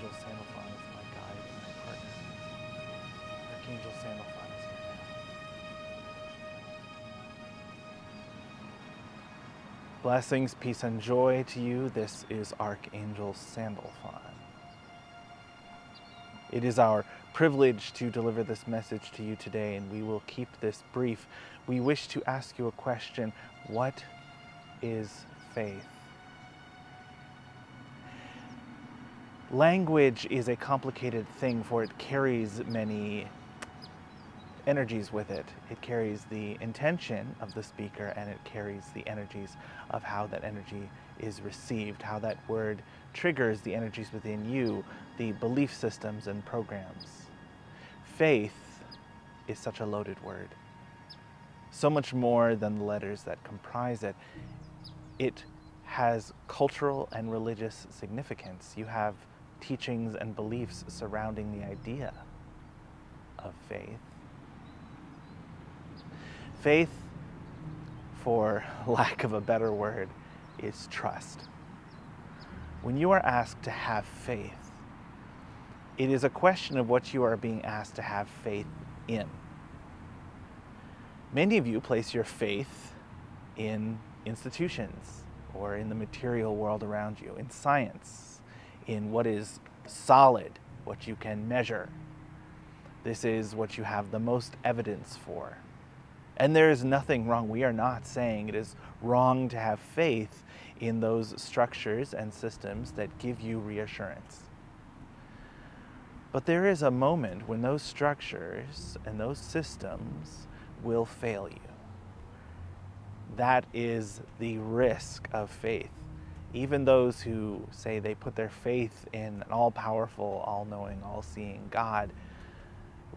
Archangel Sandalphon is my guide and my partner. Archangel Sandalphon is here now. Blessings, peace, and joy to you. This is Archangel Sandalphon. It is our privilege to deliver this message to you today, and we will keep this brief. We wish to ask you a question. What is faith? Language is a complicated thing, for it carries many energies with it. It carries the intention of the speaker, and it carries the energies of how that energy is received, how that word triggers the energies within you, the belief systems and programs. Faith is such a loaded word. So much more than the letters that comprise it. It has cultural and religious significance. You have teachings and beliefs surrounding the idea of faith. Faith, for lack of a better word, is trust. When you are asked to have faith, it is a question of what you are being asked to have faith in. Many of you place your faith in institutions or in the material world around you, in science, in what is solid, what you can measure. This is what you have the most evidence for. And there is nothing wrong. We are not saying it is wrong to have faith in those structures and systems that give you reassurance. But there is a moment when those structures and those systems will fail you. That is the risk of faith. Even those who say they put their faith in an all-powerful, all-knowing, all-seeing God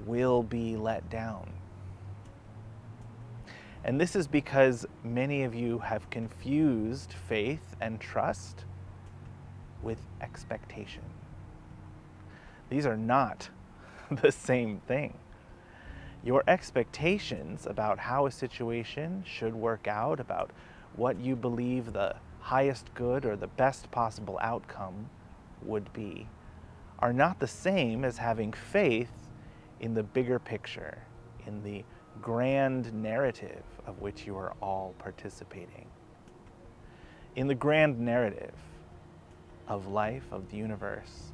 will be let down. And this is because many of you have confused faith and trust with expectation. These are not the same thing. Your expectations about how a situation should work out, about what you believe the highest good or the best possible outcome would be, are not the same as having faith in the bigger picture, in the grand narrative of which you are all participating. In the grand narrative of life, of the universe,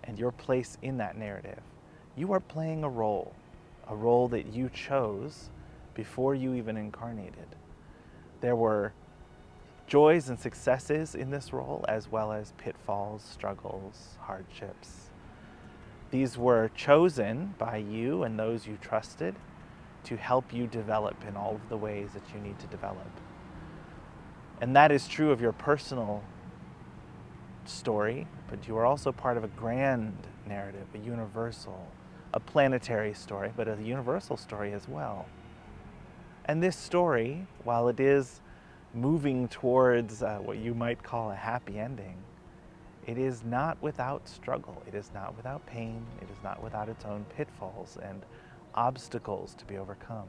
and your place in that narrative, you are playing a role that you chose before you even incarnated. There were joys and successes in this role, as well as pitfalls, struggles, hardships. These were chosen by you and those you trusted to help you develop in all of the ways that you need to develop. And that is true of your personal story, but you are also part of a grand narrative, a universal, a planetary story, but a universal story as well. And this story, while it is moving towards what you might call a happy ending, it is not without struggle. It is not without pain. It is not without its own pitfalls and obstacles to be overcome.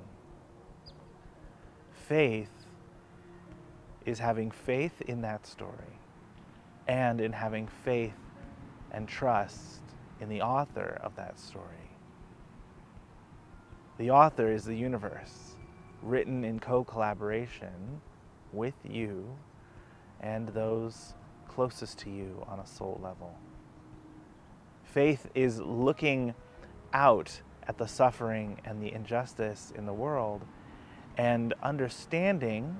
Faith is having faith in that story, and in having faith and trust in the author of that story. The author is the universe, written in co-collaboration with you and those closest to you on a soul level. Faith is looking out at the suffering and the injustice in the world and understanding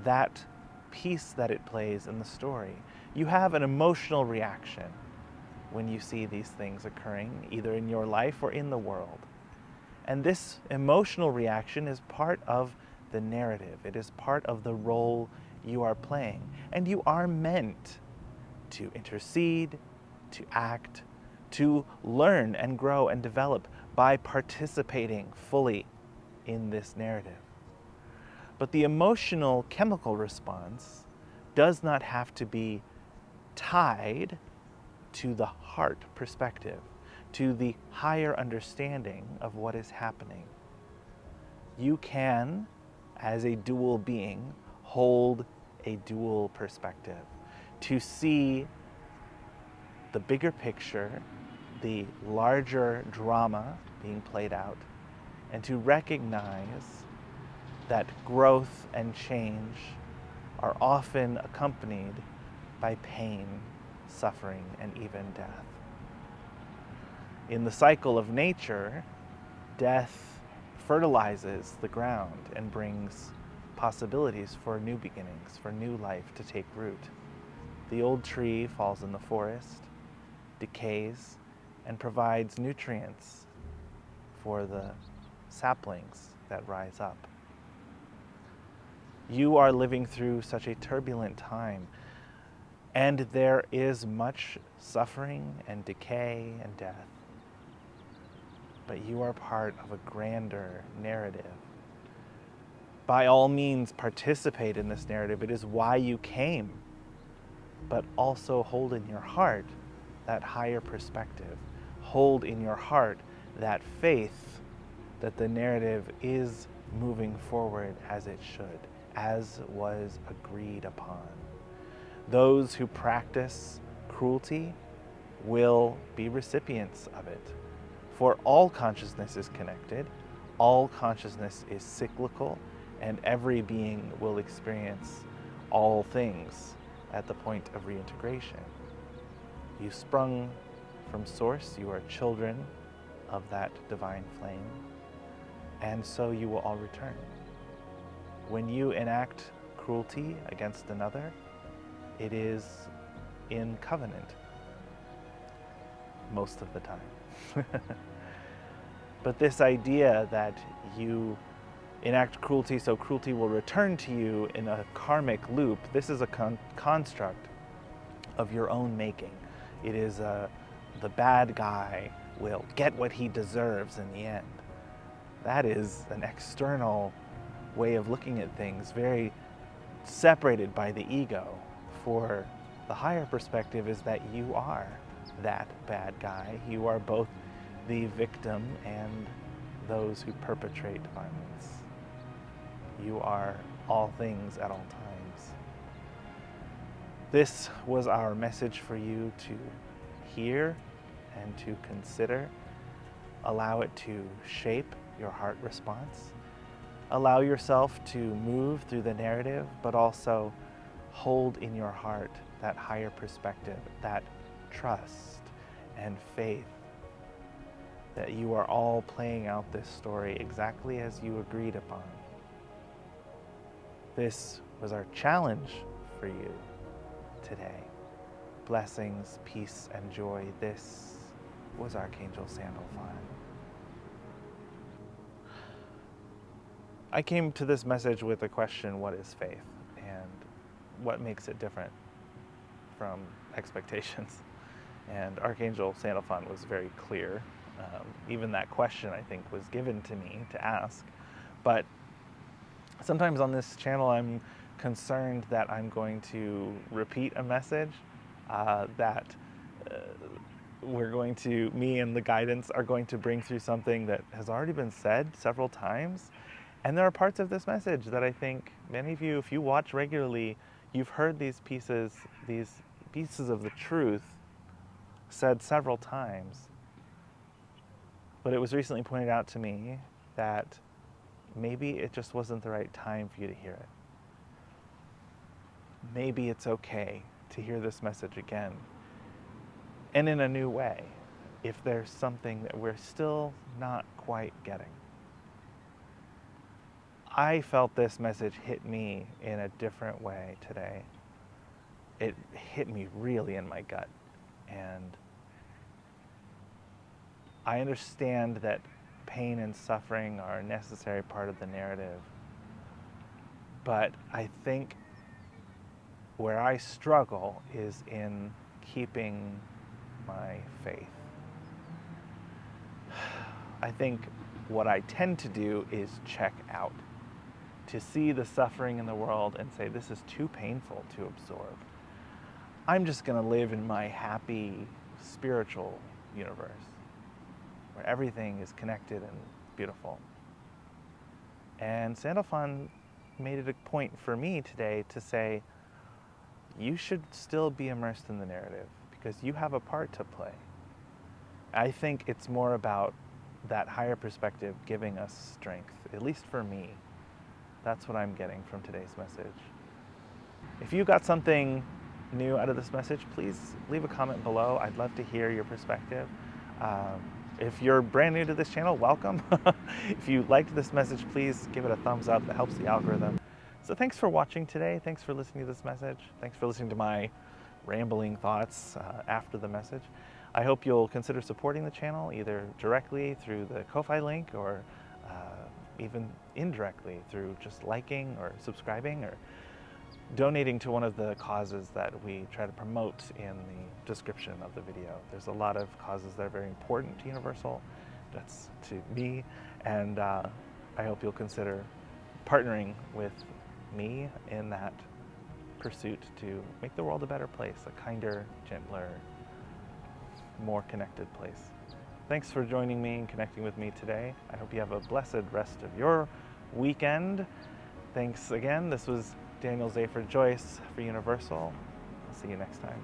that piece that it plays in the story. You have an emotional reaction when you see these things occurring, either in your life or in the world. And this emotional reaction is part of the narrative. It is part of the role you are playing. And you are meant to intercede, to act, to learn and grow and develop by participating fully in this narrative. But the emotional chemical response does not have to be tied to the heart perspective, to the higher understanding of what is happening. You can, as a dual being, hold a dual perspective, to see the bigger picture, the larger drama being played out, and to recognize that growth and change are often accompanied by pain, suffering, and even death. In the cycle of nature, death fertilizes the ground and brings possibilities for new beginnings, for new life to take root. The old tree falls in the forest, decays, and provides nutrients for the saplings that rise up. You are living through such a turbulent time, and there is much suffering and decay and death. But you are part of a grander narrative. By all means, participate in this narrative. It is why you came. But also hold in your heart that higher perspective. Hold in your heart that faith that the narrative is moving forward as it should, as was agreed upon. Those who practice cruelty will be recipients of it. For all consciousness is connected, all consciousness is cyclical, and every being will experience all things at the point of reintegration. You sprung from source, you are children of that divine flame, and so you will all return. When you enact cruelty against another, it is in covenant, most of the time. But this idea that you enact cruelty so cruelty will return to you in a karmic loop, this is a construct of your own making. It is the bad guy will get what he deserves in the end. That is an external way of looking at things, very separated by the ego. For the higher perspective is that you are that bad guy. You are both the victim and those who perpetrate violence. You are all things at all times. This was our message for you to hear and to consider. Allow it to shape your heart response. Allow yourself to move through the narrative, but also hold in your heart that higher perspective, that trust and faith that you are all playing out this story exactly as you agreed upon. This was our challenge for you today. Blessings, peace, and joy. This was Archangel Sandalphon. I came to this message with a question: what is faith? And what makes it different from expectations? And Archangel Sandalphon was very clear. Even that question, I think, was given to me to ask. But sometimes on this channel, I'm concerned that I'm going to repeat a message, that me and the guidance are going to bring through something that has already been said several times. And there are parts of this message that I think many of you, if you watch regularly, you've heard these pieces of the truth said several times. But it was recently pointed out to me that maybe it just wasn't the right time for you to hear it. Maybe it's okay to hear this message again, and in a new way, if there's something that we're still not quite getting. I felt this message hit me in a different way today. It hit me really in my gut. And I understand that pain and suffering are a necessary part of the narrative. But I think where I struggle is in keeping my faith. I think what I tend to do is check out, to see the suffering in the world and say, this is too painful to absorb. I'm just going to live in my happy spiritual universe where everything is connected and beautiful. And Sandalphon made it a point for me today to say, you should still be immersed in the narrative, because you have a part to play. I think it's more about that higher perspective giving us strength, at least for me. That's what I'm getting from today's message. If you got something new out of this message, please leave a comment below. I'd love to hear your perspective. If you're brand new to this channel, welcome. If you liked this message, please give it a thumbs up. That helps the algorithm. So thanks for watching today. Thanks for listening to this message. Thanks for listening to my rambling thoughts after the message. I hope you'll consider supporting the channel either directly through the Ko-Fi link or even indirectly through just liking or subscribing or donating to one of the causes that we try to promote in the description of the video. There's a lot of causes that are very important to Universal. That's to me, and I hope you'll consider partnering with me in that pursuit to make the world a better place, a kinder, gentler, more connected place. Thanks for joining me and connecting with me today. I hope you have a blessed rest of your weekend. Thanks again. This was Daniel Zafer-Joyce for Universal. I'll see you next time.